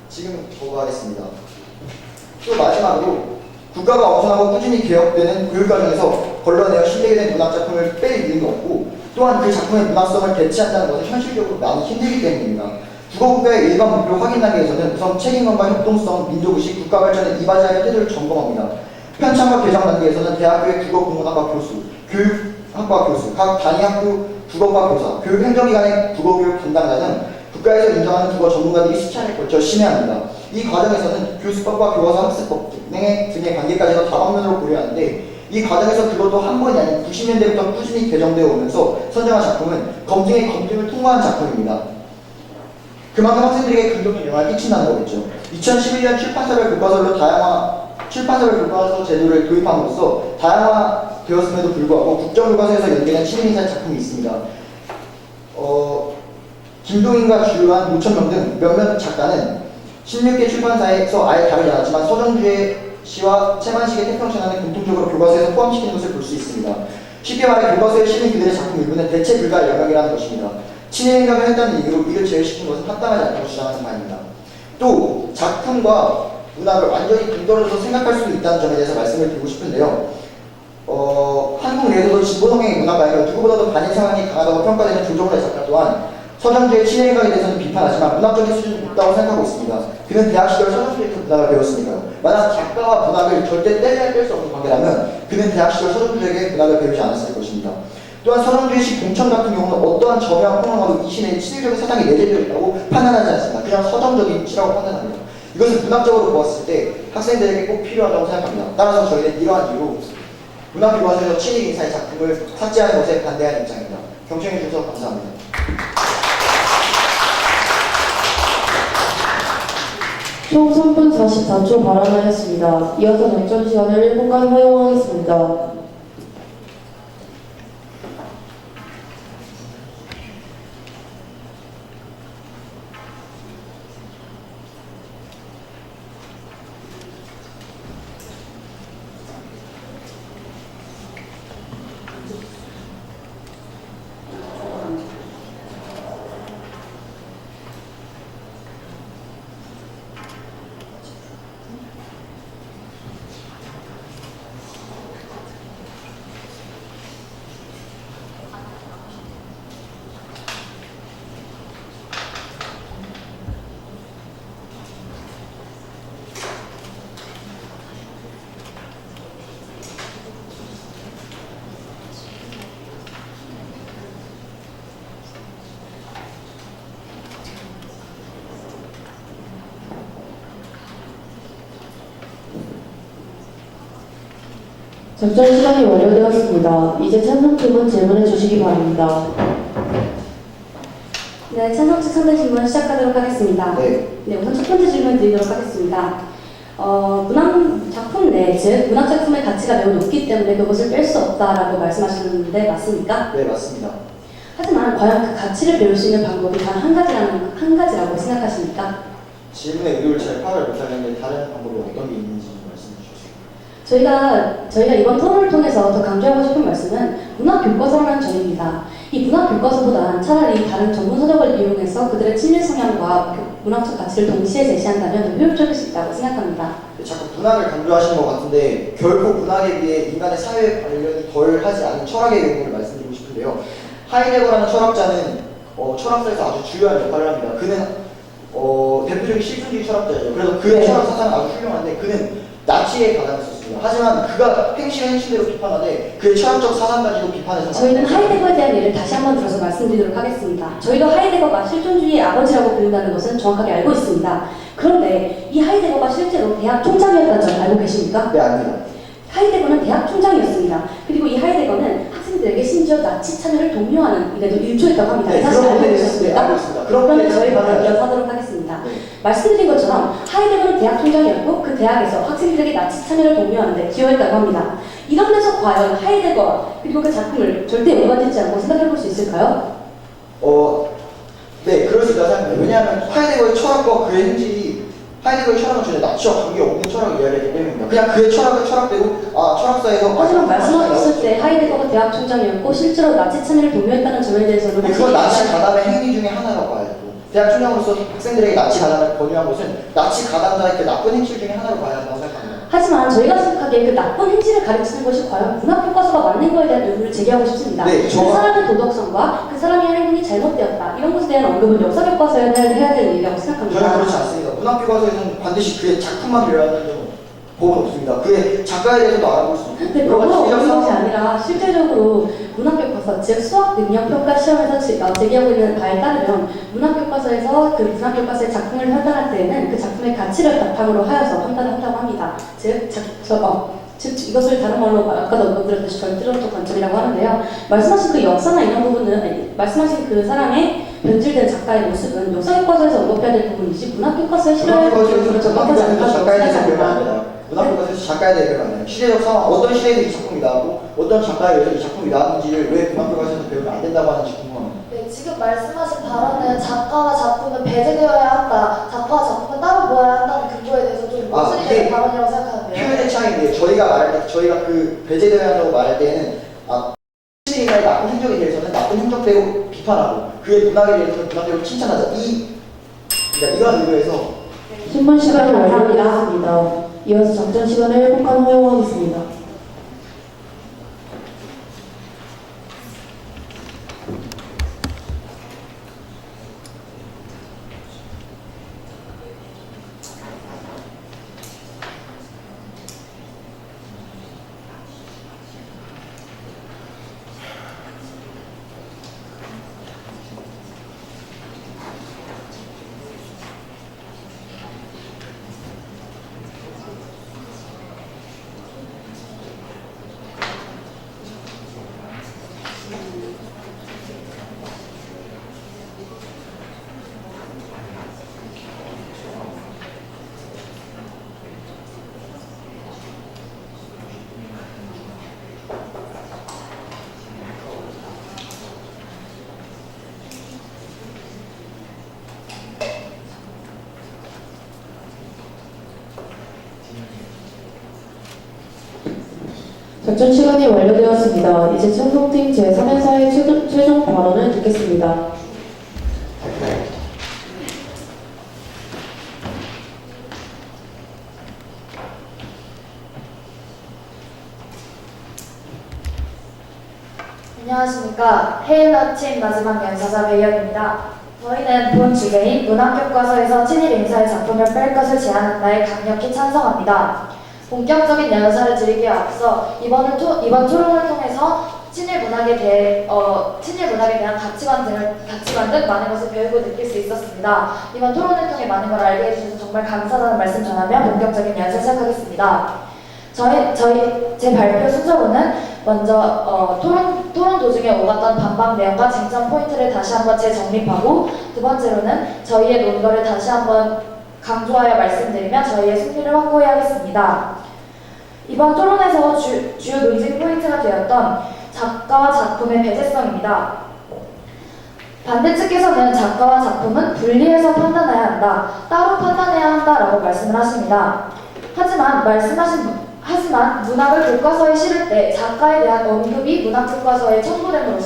지금 보고하겠습니다. 또 마지막으로 국가가 엄선하고 꾸준히 개혁되는 교육과정에서 걸러내어 신뢰게 된 문학작품을 뺄 이유는 없고 또한 그 작품의 문학성을 대체한다는 것은 현실적으로 많이 힘들기 때문입니다. 국어국가의 일반 목표 확인 단계에서는 우선 책임감과 협동성, 민족의식, 국가발전에 이바지하는 태도를 점검합니다. 편찬과 개정 단계에서는 대학교의 국어국문학과 교수, 교육학과 교수, 각 단위학교 국어과 교사, 교육행정기관의 국어교육 담당자는 국가에서 인정하는 국어 전문가들이 수차례에 걸쳐 심의합니다. 이 과정에서는 교수법과 교과서 학습법 등의 관계까지도 다방면으로 고려하는데 이 과정에서 그것도 한 번이 아닌 90년대부터 꾸준히 개정되어 오면서 선정한 작품은 검증을 통과한 작품입니다. 그만큼 학생들에게 긍정적 영향을 끼친다는 거겠죠. 2011년 출판사별 교과서 제도를 도입함으로써 다양화되었음에도 불구하고 국정교과서에서 연계된 시민인사의 작품이 있습니다. 김동인과 주요한 노천명 등 몇몇 작가는 16개 출판사에서 아예 다르지 않았지만 서정주의 시와 채만식의 태평천안을 공통적으로 교과서에서 포함시키는 것을 볼 수 있습니다. 쉽게 말해 교과서에 실린 그들의 작품 일부는 대체 불가의 영역이라는 것입니다. 친일행각을 했다는 이유로 이를 제외시키는 것은 합당하지 않다고 주장하는 바입니다. 또 작품과 문학을 완전히 동떨어져서 생각할 수도 있다는 점에 대해서 말씀을 드리고 싶은데요. 한국 내에서도 진보 성향의 문학가이며 누구보다도 반일 성향이 강하다고 평가되는 조정래 작가 또한 서정주의 친일행각에 대해서는 비판하지만 문학적인 수준이 높다고 생각하고 있습니다. 그는 대학 시절 서정주의에서 문학을 배웠으니까요. 만약 작가와 문학을 절대 뗄 수 없는 관계라면 그는 대학 시절 서정주에게 문학을 배우지 않았을 것입니다. 또한 서정주의식 공천 같은 경우는 어떠한 점유와 폭로하도 이 시내에 친일적인 사상이 내재되어 있다고 판단하지 않습니다. 그냥 서정적인 시라고 판단합니다. 이것은 문학적으로 보았을 때 학생들에게 꼭 필요하다고 생각합니다. 따라서 저희는 이러한 이유로 문학교과서에서 친일 인사의 작품을 삭제하는 것에 반대하는 입장입니다. 경청해 주셔서 감사합니다. 총 3분 44초 발언하였습니다. 이어서 쟁점 시간을 1분간 허용하겠습니다. 작전 시간이 완료되었습니다. 이제 찬성팀은 질문해 주시기 바랍니다. 네, 찬성 측 상대 질문 시작하도록 하겠습니다. 네. 우선 첫 번째 질문 드리도록 하겠습니다. 문학 작품 내, 즉 문학 작품의 가치가 매우 높기 때문에 그것을 뺄 수 없다라고 말씀하셨는데 맞습니까? 네, 맞습니다. 하지만 과연 그 가치를 배울 수 있는 방법이 단 한 가지라고 생각하십니까? 질문의 의도를 잘 파악을 못하겠는데 다른 방법이 어떤 게 있는지 말씀해 주셨습니다. 저희가 이번 토론을 통해서 더 강조하고 싶은 말씀은 문학교과서라는 점입니다. 이 문학교과서보다 차라리 다른 전문 서적을 이용해서 그들의 친일 성향과 문학적 가치를 동시에 제시한다면 더 효율적일 수 있다고 생각합니다. 자꾸 문학을 강조하시는 것 같은데 결코 문학에 비해 인간의 사회에 관련이 덜 하지 않은 철학의 내용을 말씀드리고 싶은데요. 하이데거라는 철학자는 철학사에서 아주 중요한 역할을 합니다. 그는 대표적인 실존주의 철학자죠. 그래서 그의 철학 사상은 아주 훌륭한데 그는 나치에 가담했었습니다. 하지만 그가 행실대로 비판하되 그의 철학적 사상까지도 비판해서 저희는 하이데거에 대한 예를 다시 한번 들어서 말씀드리도록 하겠습니다. 저희도 하이데거가 실존주의의 아버지라고 불린다는 것은 정확하게 알고 있습니다. 그런데 이 하이데거가 실제로 대학 총장이었다는 점 알고 계십니까? 네, 압니다. 하이데거는 대학 총장이었습니다. 그리고 이 하이데거는 학생들에게 심지어 나치 참여를 독려하는 일에도 일조했다고 합니다. 네, 사실 그런 알고 부분에 대해서 계셨습니까? 알고 있습니다. 그러면 저희 바로 부분에 이어서 하도록 하겠습니다. 네. 말씀드린 것처럼 하이데거는 대학 총장이었고 그 대학에서 학생들에게 나치 참여를 독려하는 데 기여했다고 합니다. 이런 데서 과연 하이데거와 그리고 그 작품을 절대 오가짓지 않고 생각해 볼 수 있을까요? 네, 그럴 수 있다고 생각합니다. 왜냐하면 하이데거의 철학과 그의 행실이 하이데거의 철학은 전혀 나치와 관계없는 철학을 이야기하기 때문입니다. 그냥 그의 철학은 철학대로 철학사에서 하지만 말씀하셨을 때 하이데거가 대학 총장이었고 실제로 나치 참여를 독려했다는 점에 대해서는 그건 나치 가담의 행위 중에 하나라고 봐야 되고 대학 총장으로서 학생들에게 나치 가담을 권유한 것은 나치 가담자의 그 나쁜 행실 중에 하나로 봐야 한다고 생각합니다. 하지만 저희가 생각하기에 그 나쁜 행실을 가르치는 것이 과연 문학교과서가 맞는 거에 대한 의문을 제기하고 싶습니다. 네, 그 사람의 도덕성과 그 사람의 행동이 잘못되었다. 이런 것에 대한 언급은 역사교과서에 해야 될 일이라고 생각합니다. 저는 그렇지 않습니다. 문학교과서에서는 반드시 그의 작품만 배워야 하는 법은 없습니다. 그의 작가에 대해서도 알아볼 수 있고 근데 그건 없는 것이 아니라 실제적으로 문학교과서, 즉 수학 능력 평가 시험에서 제기하고 있는 바에 따르면 문학교과서에서 그 문학교과서의 작품을 판단할 때에는 그 작품의 가치를 바탕으로 하여서 판단을 한다고 합니다. 즉 이것을 다른 말로 아까도 언급드렸듯이 절대적 관점이라고 하는데요. 말씀하신 그 역사나 이런 부분은 말씀하신 그 사람의 변질된 작가의 모습은 역사교과서에서 언급해야 될 부분이지 문학교과서에 실어야 될 부분으로 적합하지 않다고 생각합니다. 문학교과서에서 작가에 대해 배우면 안 돼요. 시대적 상황, 어떤 시대에서 이 작품이 나오고 어떤 작가에 의해서 이 작품이 나왔는지를 왜 문학교과서에서 배우면 안 된다고 하는지 궁금합니다. 네, 지금 말씀하신 발언은 작가와 작품은 배제되어야 한다, 작가와 작품은 따로 보아야 한다는 근거에 대해서 좀 모순이 되는 발언이라고 생각하는데요. 표현의 차이인데 저희가 그 배제되어야 한다고 말할 때에는 시대의 나쁜 행적에 대해서는 나쁜 행적대로 비판하고 그의 문학에 대해서는 문학대로 칭찬하자. 그러니까 이런 의도에서 신문 시간을 완료하겠습니다. 이어서 작전 시간을 폭탄 허용하겠습니다. 작전 시간이 완료되었습니다. 이제 청송팀 제3회사의 최종 발언을 듣겠습니다. 안녕하십니까. 해일 아침 마지막 연사자 배현입니다. 저희는 본 주제인 문학교과서에서 친일 인사의 작품을 뺄 것을 제안한다에 강력히 찬성합니다. 본격적인 연사를 드리기에 앞서 이번 토론을 통해서 친일 문학에 대한 가치관 등 많은 것을 배우고 느낄 수 있었습니다. 이번 토론을 통해 많은 걸 알게 해주셔서 정말 감사하다는 말씀 전하며 본격적인 연사 시작하겠습니다. 제 발표 순서로는 먼저 토론 도중에 오갔던 반박 내용과 쟁점 포인트를 다시 한번 재정립하고 두 번째로는 저희의 논거를 다시 한번 강조하여 말씀드리며 저희의 승리를 확보해야겠습니다. 이번 토론에서 주요 논쟁 포인트가 되었던 작가와 작품의 배제성입니다. 반대 측에서는 작가와 작품은 분리해서 판단해야 한다, 따로 판단해야 한다라고 말씀을 하십니다. 하지만 문학을 교과서에 실을 때 작가에 대한 언급이 문학 교과서에 첨부되는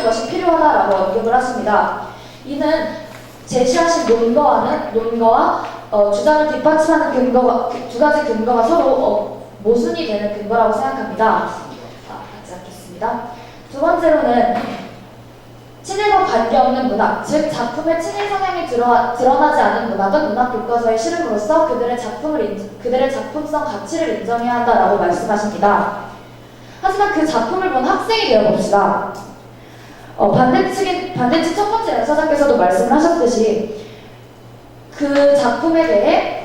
것이 필요하다라고 언급을 하십니다. 이는 제시하신 논거와 주장을 뒷받침하는 두 가지 근거가 서로 모순이 되는 근거라고 생각합니다. 같이 하겠습니다. 두 번째로는 친일과 관계없는 문학, 즉 작품의 친일 성향이 드러나지 않은 문학은 문학 교과서에 실음으로써 그들의 작품성 가치를 인정해야 한다라고 말씀하십니다. 하지만 그 작품을 본 학생이 되어봅시다. 반대측 첫 번째 연사자께서도 말씀을 하셨듯이 그 작품에 대해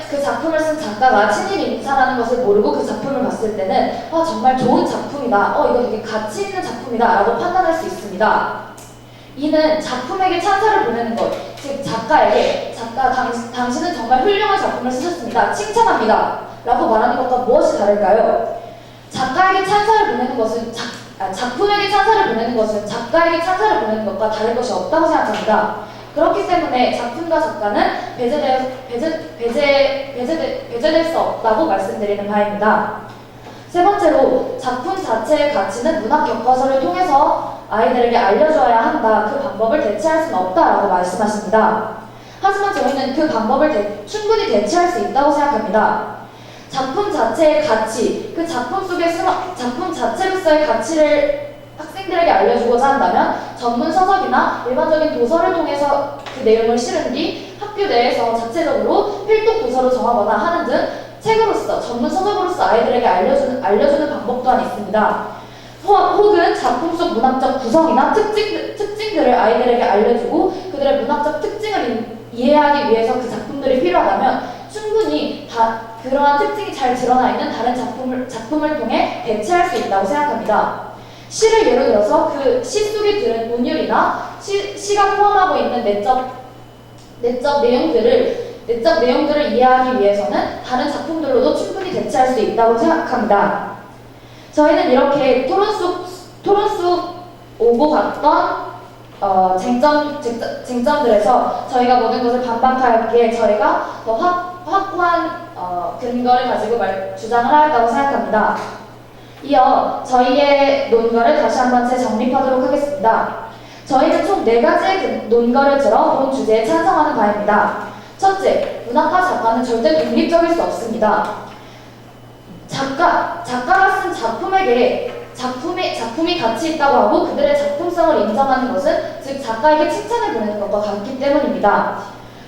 그 작품을 쓴 작가가 친일 인사라는 것을 모르고 그 작품을 봤을 때는 정말 좋은 작품이다, 이거 되게 가치 있는 작품이다 라고 판단할 수 있습니다. 이는 작품에게 찬사를 보내는 것, 즉 작가에게 당신은 정말 훌륭한 작품을 쓰셨습니다, 칭찬합니다 라고 말하는 것과 무엇이 다를까요? 작가에게 찬사를 보내는 것은 작품에게 찬사를 보내는 것은 작가에게 찬사를 보내는 것과 다를 것이 없다고 생각합니다. 그렇기 때문에 작품과 작가는 배제될 수 없다고 말씀드리는 바입니다. 세 번째로 작품 자체의 가치는 문학 교과서를 통해서 아이들에게 알려줘야 한다. 그 방법을 대체할 수는 없다라고 말씀하십니다. 하지만 저희는 그 방법을 충분히 대체할 수 있다고 생각합니다. 작품 자체의 가치, 그 작품 자체로서의 가치를 학생들에게 알려주고자 한다면 전문 서적이나 일반적인 도서를 통해서 그 내용을 실은 뒤 학교 내에서 자체적으로 필독 도서로 정하거나 하는 등 책으로서 전문 서적으로서 아이들에게 알려주는 방법 또한 있습니다. 혹은 작품 속 문학적 구성이나 특징들을 아이들에게 알려주고 그들의 문학적 특징을 이해하기 위해서 그 작품들이 필요하다면 충분히 그러한 특징이 잘 드러나 있는 다른 작품을 통해 대체할 수 있다고 생각합니다. 시를 예로 들어서 그 시 속에 들은 운율이나 시가 포함하고 있는 내적 내용들을 이해하기 위해서는 다른 작품들로도 충분히 대체할 수 있다고 생각합니다. 저희는 이렇게 토론 속 오고 갔던 쟁점들에서 저희가 모든 것을 반박하였기에 저희가 더 확고한 근거를 가지고 주장을 하였다고 생각합니다. 이어 저희의 논거를 다시 한번 재정립하도록 하겠습니다. 저희는 총 4가지의 논거를 들어 본 주제에 찬성하는 바입니다. 첫째, 문학과 작가는 절대 독립적일 수 없습니다. 작가가 쓴 작품이 가치 있다고 하고 그들의 작품성을 인정하는 것은 즉 작가에게 칭찬을 보내는 것과 같기 때문입니다.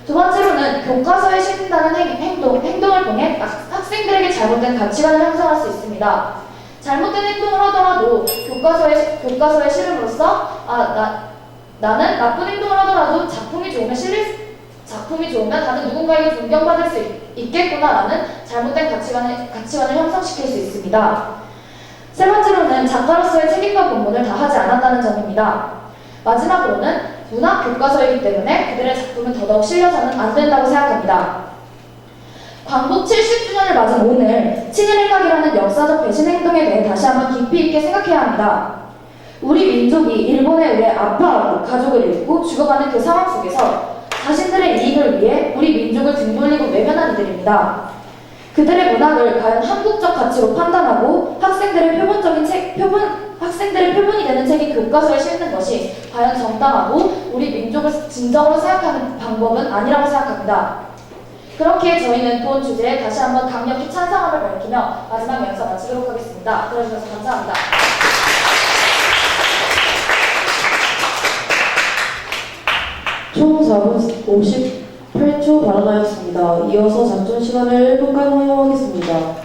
두 번째로는 교과서에 실린다는 행동을 통해 학생들에게 잘못된 가치관을 형성할 수 있습니다. 잘못된 행동을 하더라도 교과서에 실음으로써 나는 나쁜 행동을 하더라도 작품이 좋으면 다른 누군가에게 존경받을 수 있겠구나라는 잘못된 가치관을 형성시킬 수 있습니다. 세 번째로는 작가로서의 책임과 본분을 다하지 않았다는 점입니다. 마지막으로는 문학 교과서이기 때문에 그들의 작품은 더더욱 실려서는 안 된다고 생각합니다. 광복 70주년을 맞은 오늘 친일행각이라는 역사적 배신 행동에 대해 다시 한번 깊이 있게 생각해야 합니다. 우리 민족이 일본에 의해 아파하고 가족을 잃고 죽어가는 그 상황 속에서 자신들의 이익을 위해 우리 민족을 등 돌리고 외면한 이들입니다. 그들의 문학을 과연 한국적 가치로 판단하고 학생들의 표본이 되는 책이 교과서에 실는 것이 과연 정당하고 우리 민족을 진정으로 생각하는 방법은 아니라고 생각합니다. 그렇게 저희는 본 주제에 다시 한번 강력히 찬성함을 밝히며 마지막 연사 마치도록 하겠습니다. 들어주셔서 감사합니다. 총 4분 58초 발언하였습니다. 이어서 작전 시간을 1분간 허용하겠습니다.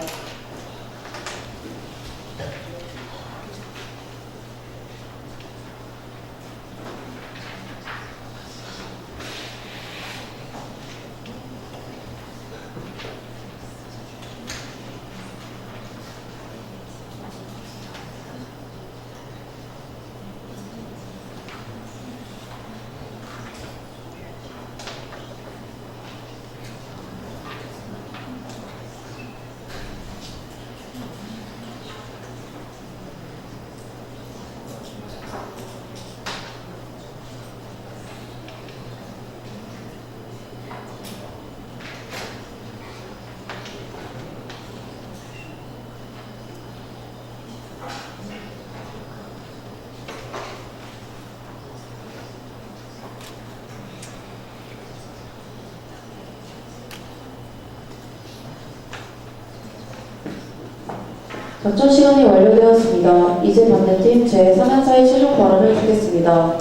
작전 시간이 완료되었습니다. 이제 반대팀 제3연사의 최종 발언을 듣겠습니다.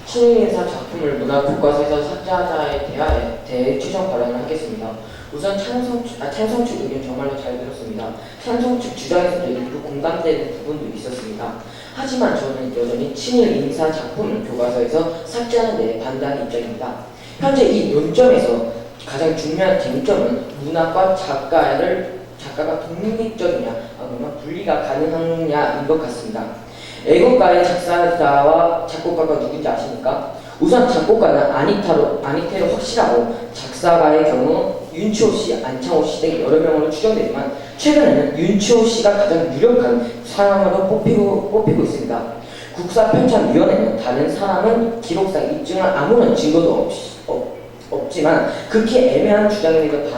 친일인사 작품을 문화교과서에서 삭제하자에 대해 최종 발언을 하겠습니다. 우선 찬성 측 의견 정말로 잘 들었습니다. 찬성 측 주장에서도 일부 공감되는 부분도 있었습니다. 하지만 저는 여전히 친일 인사 작품을 교과서에서 삭제하는 데 반대하는 입장입니다. 현재 이 논점에서 가장 중요한 쟁점은 문학과 작가가 독립적이냐 아니면 분리가 가능하냐인 것 같습니다. 애국가의 작사자와 작곡가가 누군지 아십니까? 우선 작곡가는 아니테로 확실하고 작사가의 경우 윤치호 씨, 안창호 씨 등 여러 명으로 추정되지만 최근에는 윤치호 씨가 가장 유력한 사람으로 뽑히고 있습니다. 국사편찬위원회는 다른 사람은 기록상 입증할 아무런 증거도 없지만 극히 애매한 주장임에도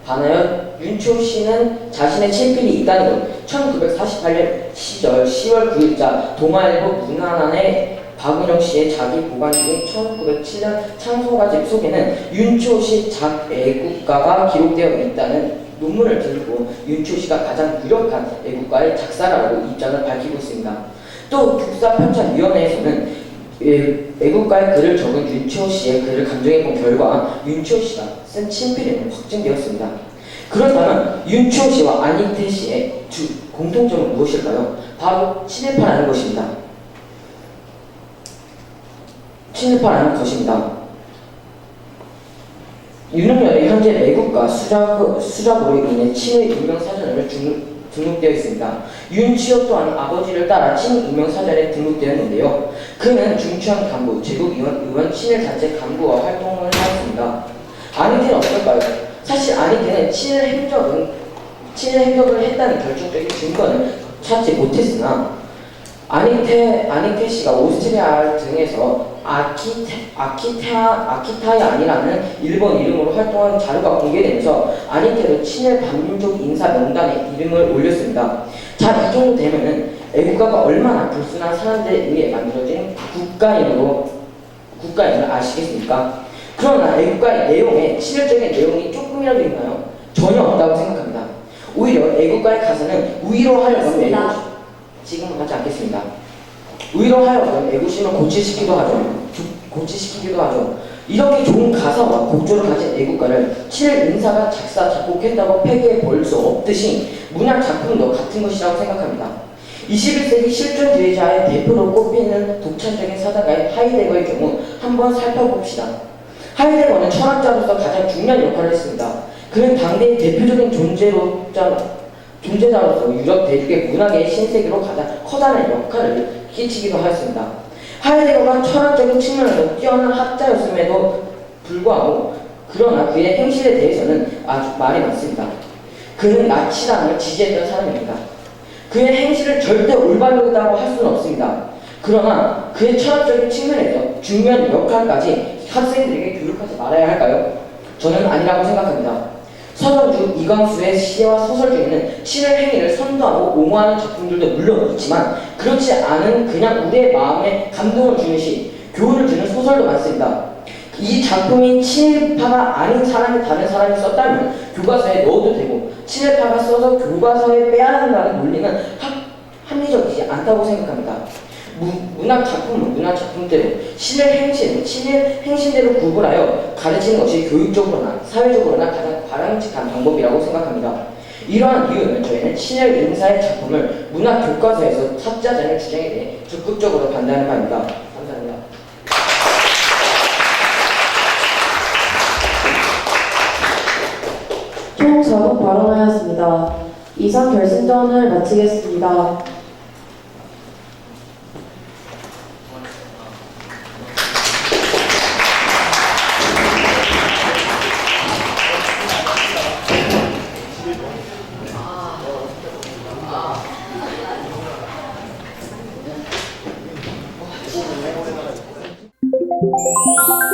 반하여 윤치호 씨는 자신의 친필이 있다는 것 1948년 시절 10월 9일자 동아일보 문화난에 박은영 씨의 자기 보관 중인 1907년 창소가집 속에는 윤치호 씨 작애국가가 기록되어 있다는 논문을 들고 윤치호 씨가 가장 유력한 애국가의 작사가라고 입장을 밝히고 있습니다. 또 국사편찬위원회에서는 애국가의 글을 적은 윤치호 씨의 글을 감정해본 결과 윤치호 씨가 쓴 친필임을 확정되었습니다. 그렇다면 윤치호 씨와 안희태 씨의 공통점은 무엇일까요? 바로 친일파라는 것입니다. 윤석열이 현재 매국과 수작으로 인해 친일 인명사전을 등록되어 있습니다. 윤치호 또한 아버지를 따라 친일 인명사전에 등록되었는데요. 그는 중추한 간부, 제국의원 친일단체 간부와 활동을 하였습니다. 안희태는 어떨까요? 사실 안희태는 친일 행적을 했다는 결정적인 증거는 찾지 못했으나 안희태 씨가 오스트리아 등에서 아키타이안이라는 일본 이름으로 활동한 자료가 공개되면서 안희태도 친일 반민족 인사 명단에 이름을 올렸습니다. 자, 이 정도 되면은 애국가가 얼마나 불순한 사람들에 의해 만들어진 국가임을 아시겠습니까? 그러나 애국가의 내용에 친일적인 내용이 조금이라도 있나요? 전혀 없다고 생각합니다. 오히려 애국가의 가사는 지금은 하지 않겠습니다. 의로 하여금 애국심을 고취시키기도 하죠. 이렇게 좋은 가사와 곡조를 가진 애국가를 친일 인사가 작사, 작곡했다고 폐기해 볼 수 없듯이 문학 작품도 같은 것이라고 생각합니다. 21세기 실존주의자의 대표로 꼽히는 독창적인 사상가인 하이데거의 경우 한번 살펴봅시다. 하이데거는 철학자로서 가장 중요한 역할을 했습니다. 그는 당대의 대표적인 존재자로서 유럽 대륙의 문학의 신세계로 가장 커다란 역할을 끼치기도 하였습니다. 하이데거가 철학적인 측면에서 뛰어난 학자였음에도 불구하고 그러나 그의 행실에 대해서는 아주 말이 많습니다. 그는 나치당을 지지했던 사람입니다. 그의 행실을 절대 올바르다고 할 수는 없습니다. 그러나 그의 철학적인 측면에서 중요한 역할까지 학생들에게 교육하지 말아야 할까요? 저는 아니라고 생각합니다. 서정주, 이광수의 시와 소설 중에는 친일 행위를 선도하고 옹호하는 작품들도 물론 있지만 그렇지 않은 그냥 우리의 마음에 감동을 주는 시, 교훈을 주는 소설도 많습니다. 이 작품이 친일파가 아닌 사람이 다른 사람이 썼다면 교과서에 넣어도 되고 친일파가 써서 교과서에 빼야 한다는 논리는 합리적이지 않다고 생각합니다. 문학 작품은 문학 작품대로 친일 행신대로 구분하여 가르치는 것이 교육적으로나 사회적으로나 가장 바람직한 방법이라고 생각합니다. 이러한 이유는 저희는 친일 인사의 작품을 문학 교과서에서 삭제하자는 주장에 대해 적극적으로 반대하는 바입니다. 감사합니다. 총 4분 발언하였습니다. 이상 결승전을 마치겠습니다. 아.